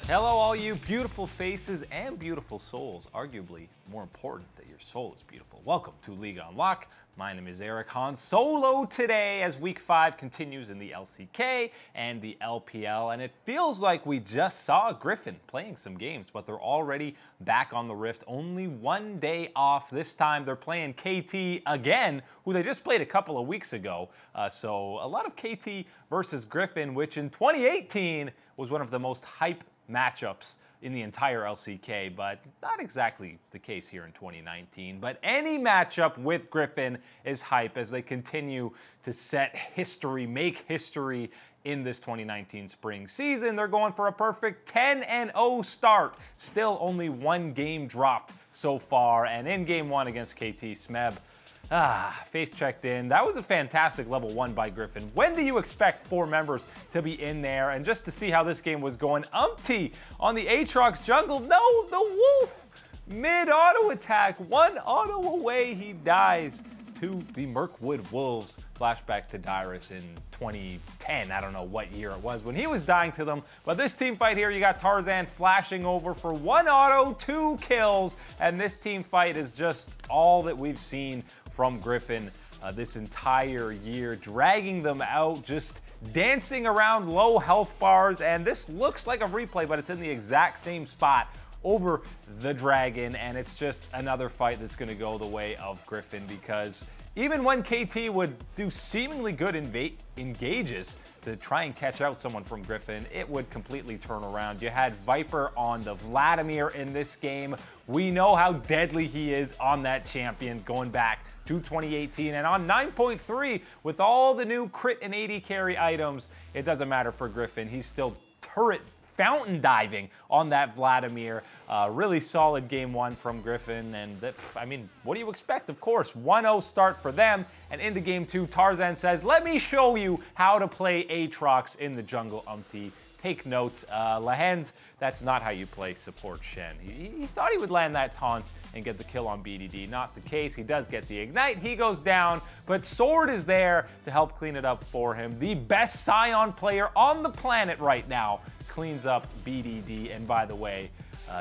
Hello, all you beautiful faces and beautiful souls. Arguably more important that your soul is beautiful. Welcome to League Unlock. My name is Eric Han Solo today as Week 5 continues in the LCK and the LPL. And it feels like we just saw Griffin playing some games, but they're already back on the Rift. Only one day off. This time they're playing KT again, who they just played a couple of weeks ago. So a lot of KT versus Griffin, which in 2018 was one of the most hype matchups in the entire LCK, but not exactly the case here in 2019. But any matchup with Griffin is hype as they continue to set history, make history in this 2019 spring season. They're going for a perfect 10-0 start. Still only one game dropped so far, and in game 1 against KT, Smeb face checked in. That was a fantastic level 1 by Griffin. When do you expect 4 members to be in there? And just to see how this game was going, Umpty on the Aatrox jungle. No, the Wolf! Mid-auto attack. 1 auto away. He dies to the Mirkwood Wolves. Flashback to Dyrus in 2010. I don't know what year it was when he was dying to them. But this team fight here, you got Tarzan flashing over for 1 auto, 2 kills. And this team fight is just all that we've seen from Griffin this entire year, dragging them out, just dancing around low health bars. And this looks like a replay, but it's in the exact same spot over the Dragon. And it's just another fight that's going to go the way of Griffin, because even when KT would do seemingly good engages to try and catch out someone from Griffin, it would completely turn around. You had Viper on the Vladimir in this game. We know how deadly he is on that champion going back to 2018. And on 9.3, with all the new crit and AD carry items, it doesn't matter for Griffin. He's still turret fountain diving on that Vladimir. Really solid game 1 from Griffin. And I mean, what do you expect? Of course, 1-0 start for them. And into game 2, Tarzan says, let me show you how to play Aatrox in the jungle, Umpty. Take notes. Lahens, that's not how you play support Shen. He thought he would land that taunt and get the kill on BDD. Not the case. He does get the ignite. He goes down, but Sword is there to help clean it up for him. The best Scion player on the planet right now cleans up BDD. And by the way,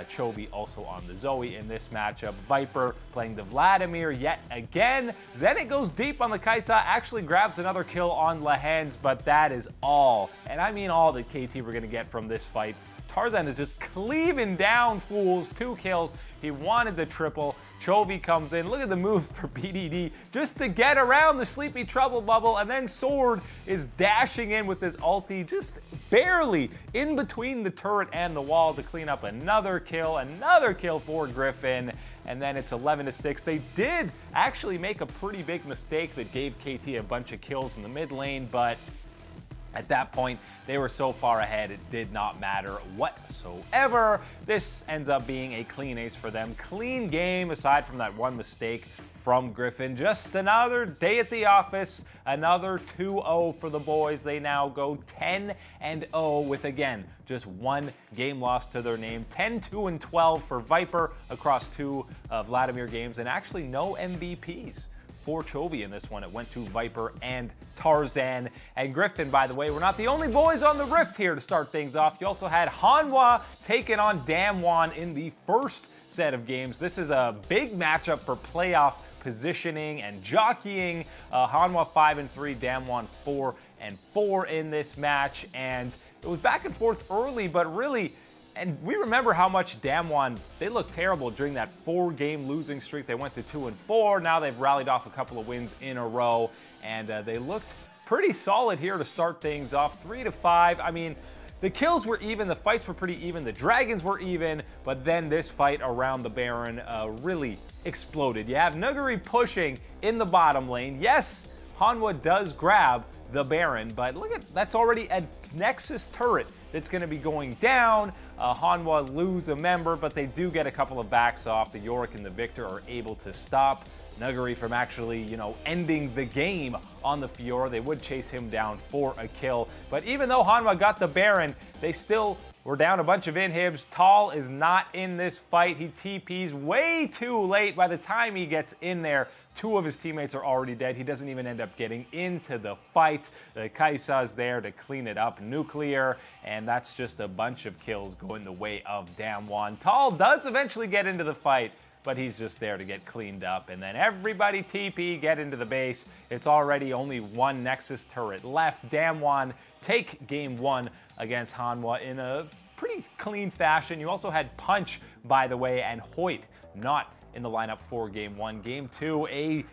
Chovy also on the Zoe in this matchup. Viper playing the Vladimir yet again. Then it goes deep on the Kaisa, actually grabs another kill on Lahens, but that is all, and I mean all, that KT we're gonna get from this fight. Tarzan is just cleaving down fools. 2 kills. He wanted the triple. Chovy comes in. Look at the move for BDD just to get around the Sleepy Trouble bubble. And then Sword is dashing in with his ulti, just barely in between the turret and the wall to clean up another kill for Griffin. And then it's 11-6. They did actually make a pretty big mistake that gave KT a bunch of kills in the mid lane, but at that point, they were so far ahead, it did not matter whatsoever. This ends up being a clean ace for them. Clean game, aside from that one mistake from Griffin. Just another day at the office, another 2-0 for the boys. They now go 10-0 with, again, just 1 game lost to their name. 10-2-12 for Viper across 2 Vladimir games, and actually no MVPs for Chovy in this one. It went to Viper and Tarzan. And Griffin, by the way, we're not the only boys on the Rift here to start things off. You also had Hanwha taking on Damwon in the first set of games. This is a big matchup for playoff positioning and jockeying. Hanwha 5-3, Damwon 4-4 in this match. And it was back and forth early, but really, and we remember how much Damwon, they looked terrible during that 4-game losing streak. They went to 2-4. Now they've rallied off a couple of wins in a row, and they looked pretty solid here to start things off. 3-5. I mean, the kills were even, the fights were pretty even, the Dragons were even, but then this fight around the Baron really exploded. You have Nuguri pushing in the bottom lane. Yes, Hanwha does grab the Baron, but look at, that's already a Nexus turret that's going to be going down. Hanwha lose a member, but they do get a couple of backs off. The Yorick and the Victor are able to stop Nuguri from actually, you know, ending the game on the Fiora. They would chase him down for a kill. But even though Hanwha got the Baron, they still were down a bunch of inhibs. Tall is not in this fight. He TPs way too late. By the time he gets in there, 2 of his teammates are already dead. He doesn't even end up getting into the fight. The Kai'Sa's there to clean it up. Nuclear, and that's just a bunch of kills going the way of Damwon. Tall does eventually get into the fight, but he's just there to get cleaned up. And then everybody TP, get into the base. It's already only 1 Nexus turret left. Damwon take game 1 against Hanwha in a pretty clean fashion. You also had Punch, by the way, and Hoyt not in the lineup for game 1. Game 2, a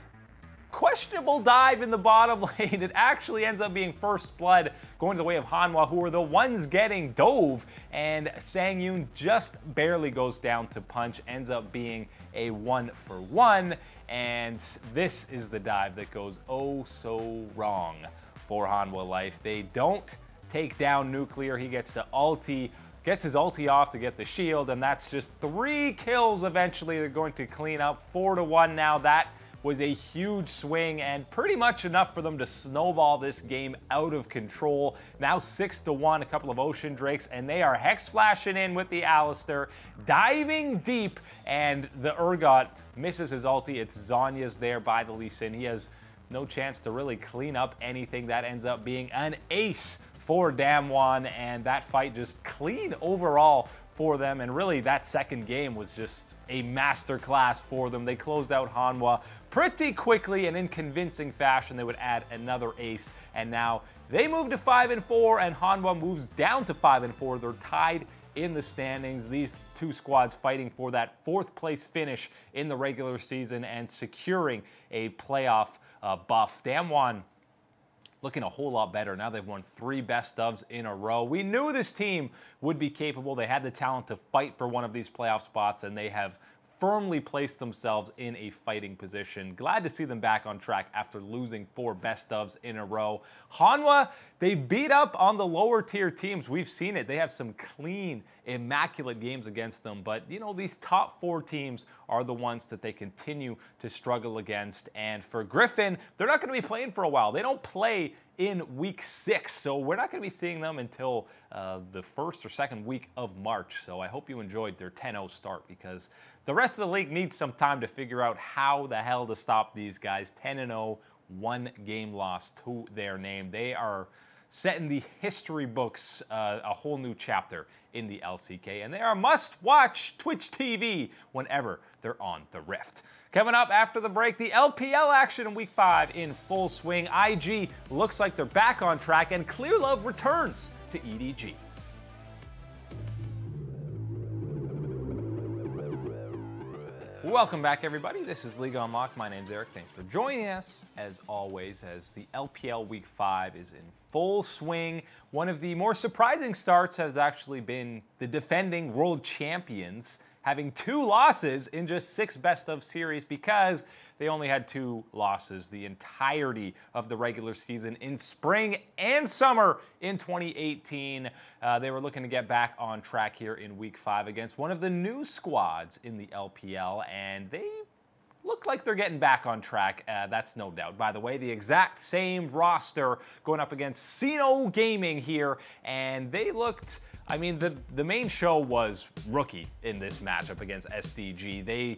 questionable dive in the bottom lane. It actually ends up being first blood going the way of Hanwha, who are the ones getting dove, and Sangyun just barely goes down to Punch, ends up being a 1-for-1, and this is the dive that goes oh so wrong for Hanwha Life. They don't take down Nuclear. He gets to ulti, gets his ulti off to get the shield, and that's just 3 kills eventually. They're going to clean up 4-1 now. That was a huge swing and pretty much enough for them to snowball this game out of control. Now 6-1, a couple of Ocean Drakes, and they are Hex flashing in with the Alistair, diving deep, and the Urgot misses his ulti. It's Zhonya's there by the Lee Sin. He has no chance to really clean up anything. That ends up being an ace for Damwon, and that fight just clean overall for them. And really, that second game was just a masterclass for them. They closed out Hanwha pretty quickly, and in convincing fashion. They would add another ace, and now they move to 5-4, and Hanwha moves down to 5-4. They're tied in the standings. These 2 squads fighting for that 4th place finish in the regular season and securing a playoff buff. Damwon looking a whole lot better. Now they've won 3 best ofs in a row. We knew this team would be capable. They had the talent to fight for one of these playoff spots, and they have firmly placed themselves in a fighting position. Glad to see them back on track after losing 4 best ofs in a row. Hanwha, they beat up on the lower tier teams. We've seen it. They have some clean, immaculate games against them, but you know, these top 4 teams are the ones that they continue to struggle against. And for Griffin, they're not going to be playing for a while. They don't play in week 6, so we're not going to be seeing them until the 1st or 2nd week of March. So I hope you enjoyed their 10-0 start, because the rest of the league needs some time to figure out how the hell to stop these guys. 10-0, 1 game loss to their name. They are setting the history books a whole new chapter in the LCK, and they are must-watch Twitch TV whenever they're on the Rift. Coming up after the break, the LPL action in Week 5 in full swing. IG looks like they're back on track, and Clear Love returns to EDG. Welcome back, everybody. This is League Unlocked. My name's Eric. Thanks for joining us, as always, as the LPL Week 5 is in full swing. One of the more surprising starts has actually been the defending world champions having 2 losses in just 6 best of series, because they only had 2 losses the entirety of the regular season in spring and summer in 2018. They were looking to get back on track here in Week 5 against one of the new squads in the LPL, and they look like they're getting back on track. That's no doubt. By the way, the exact same roster going up against Sino Gaming here, and they looked... I mean, the main show was Rookie in this matchup against SDG.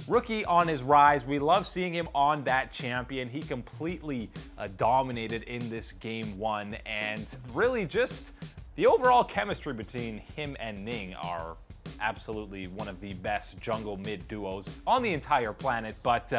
Rookie on his rise. We love seeing him on that champion. He completely dominated in this game 1, and really just the overall chemistry between him and Ning are absolutely one of the best jungle mid duos on the entire planet. But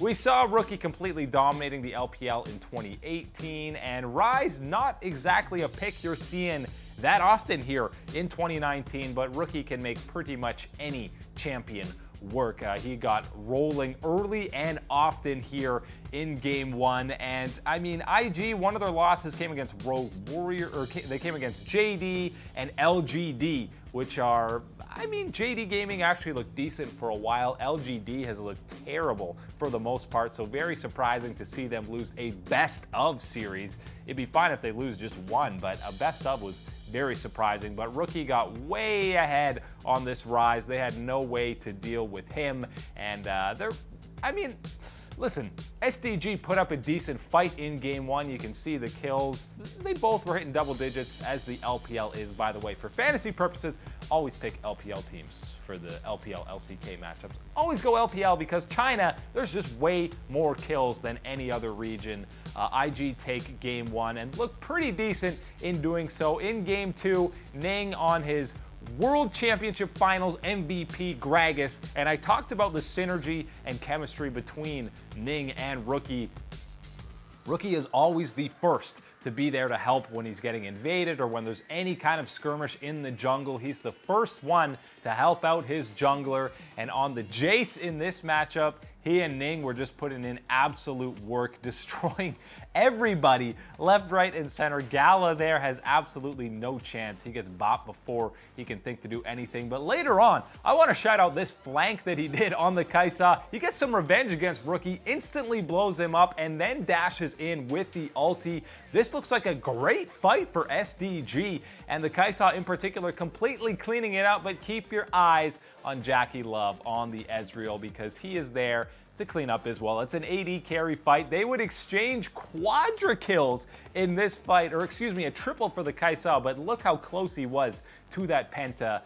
we saw Rookie completely dominating the LPL in 2018, and Rise, not exactly a pick you're seeing that often here in 2019, but Rookie can make pretty much any champion work. He got rolling early and often here in game 1, and I mean, IG, one of their losses came against Rogue Warrior, or they came against JD and LGD, which are, I mean, JD Gaming actually looked decent for a while. LGD has looked terrible for the most part, so very surprising to see them lose a best of series. It'd be fine if they lose just 1, but a best of was very surprising. But Rookie got way ahead on this Rise. They had no way to deal with him, and I mean, listen, SDG put up a decent fight in Game 1. You can see the kills. They both were hitting double digits, as the LPL is, by the way. For fantasy purposes, always pick LPL teams for the LPL LCK matchups. Always go LPL because China, there's just way more kills than any other region. IG take Game 1 and look pretty decent in doing so. In Game 2, Ning on his World Championship Finals MVP Gragas, and I talked about the synergy and chemistry between Ning and Rookie. Rookie is always the first to be there to help when he's getting invaded or when there's any kind of skirmish in the jungle. He's the first one to help out his jungler, and on the Jace in this matchup, he and Ning were just putting in absolute work, destroying everybody left, right, and center. Gala there has absolutely no chance. He gets bopped before he can think to do anything. But later on, I want to shout out this flank that he did on the Kai'Sa. He gets some revenge against Rookie, instantly blows him up, and then dashes in with the ulti. This looks like a great fight for SDG, and the Kai'Sa in particular completely cleaning it out. But keep your eyes on Jackie Love on the Ezreal, because he is there to clean up as well. It's an AD carry fight. They would exchange quadra kills in this fight, or excuse me, a triple for the Kai'Sa, but look how close he was to that penta.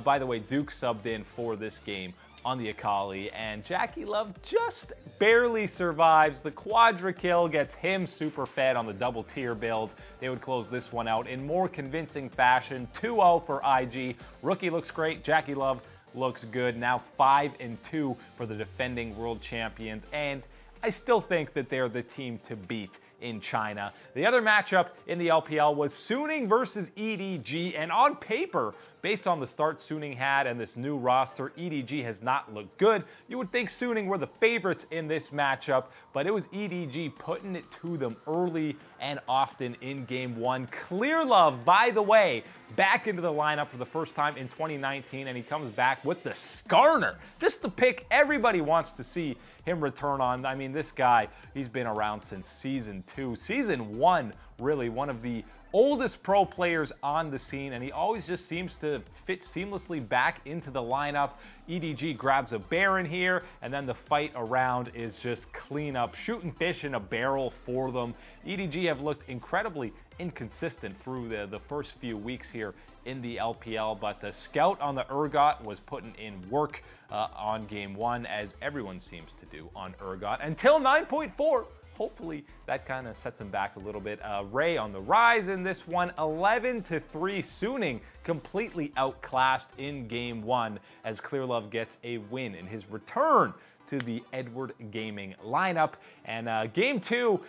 By the way, Duke subbed in for this game on the Akali, and Jackie Love just barely survives. The quadra kill gets him super fed on the double tier build. They would close this one out in more convincing fashion. 2-0 for IG. Rookie looks great. Jackie Love looks good. Now 5-2 for the defending world champions, and I still think that they're the team to beat in China. The other matchup in the LPL was Suning versus EDG, and on paper, based on the start Suning had and this new roster, EDG has not looked good. You would think Suning were the favorites in this matchup, but it was EDG putting it to them early and often in Game 1. Clear Love, by the way, back into the lineup for the first time in 2019, and he comes back with the Skarner. Just the pick everybody wants to see him return on. I mean, this guy, he's been around since Season 2. Season 1, really, one of the oldest pro players on the scene, and he always just seems to fit seamlessly back into the lineup. EDG grabs a Baron here, and then the fight around is just clean up, shooting fish in a barrel for them. EDG have looked incredibly inconsistent through the first few weeks here in the LPL, but the scout on the Urgot was putting in work on Game 1, as everyone seems to do on Urgot, until 9.4. Hopefully that kind of sets him back a little bit. Ray on the rise in this one, 11-3. Suning completely outclassed in Game 1 as Clearlove gets a win in his return to the Edward Gaming lineup. And Game 2,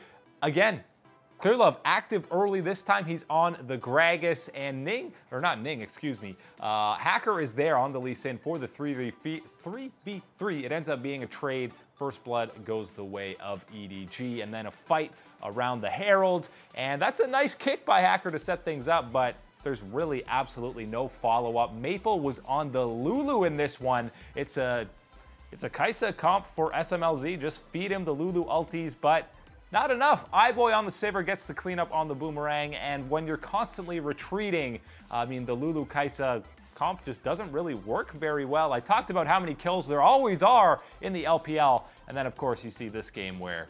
again, Clearlove active early. This time he's on the Gragas, and Ning, or not Ning, excuse me, Hacker is there on the Lee Sin for the 3v3. It ends up being a trade. First blood goes the way of EDG, and then a fight around the Herald, and that's a nice kick by Hacker to set things up, but there's really absolutely no follow-up. Maple was on the Lulu in this one. It's a Kai'Sa comp for SMLZ. Just feed him the Lulu ultis, but not enough. iBoy on the Sivir gets the cleanup on the Boomerang, and when you're constantly retreating, I mean, the Lulu Kai'Sa comp just doesn't really work very well. I talked about how many kills there always are in the LPL, and then of course you see this game where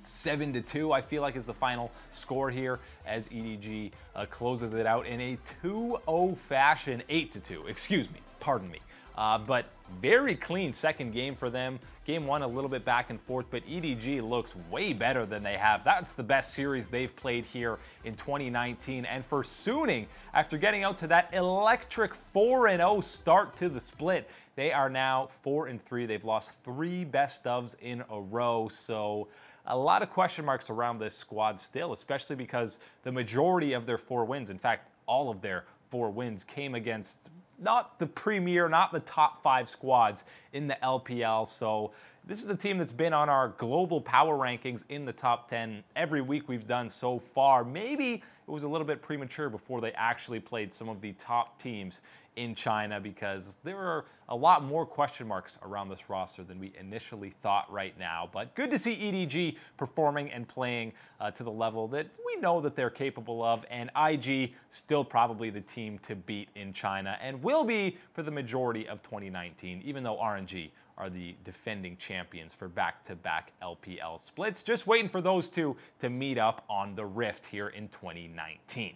7-2 I feel like is the final score here as EDG closes it out in a 2-0 fashion. 8-2, excuse me, pardon me. But very clean second game for them. Game 1 a little bit back and forth, but EDG looks way better than they have. That's the best series they've played here in 2019. And for Suning, after getting out to that electric 4-0 start to the split, they are now 4-3. They've lost 3 best ofs in a row. So a lot of question marks around this squad still, especially because the majority of their 4 wins, in fact, all of their 4 wins came against not the premier, not the top 5 squads in the LPL. So this is a team that's been on our global power rankings in the top 10 every week we've done so far. Maybe it was a little bit premature before they actually played some of the top teams in China, because there are a lot more question marks around this roster than we initially thought right now. But good to see EDG performing and playing to the level that we know that they're capable of, and IG still probably the team to beat in China and will be for the majority of 2019, even though RNG are the defending champions for back-to-back LPL splits. Just waiting for those two to meet up on the Rift here in 2019.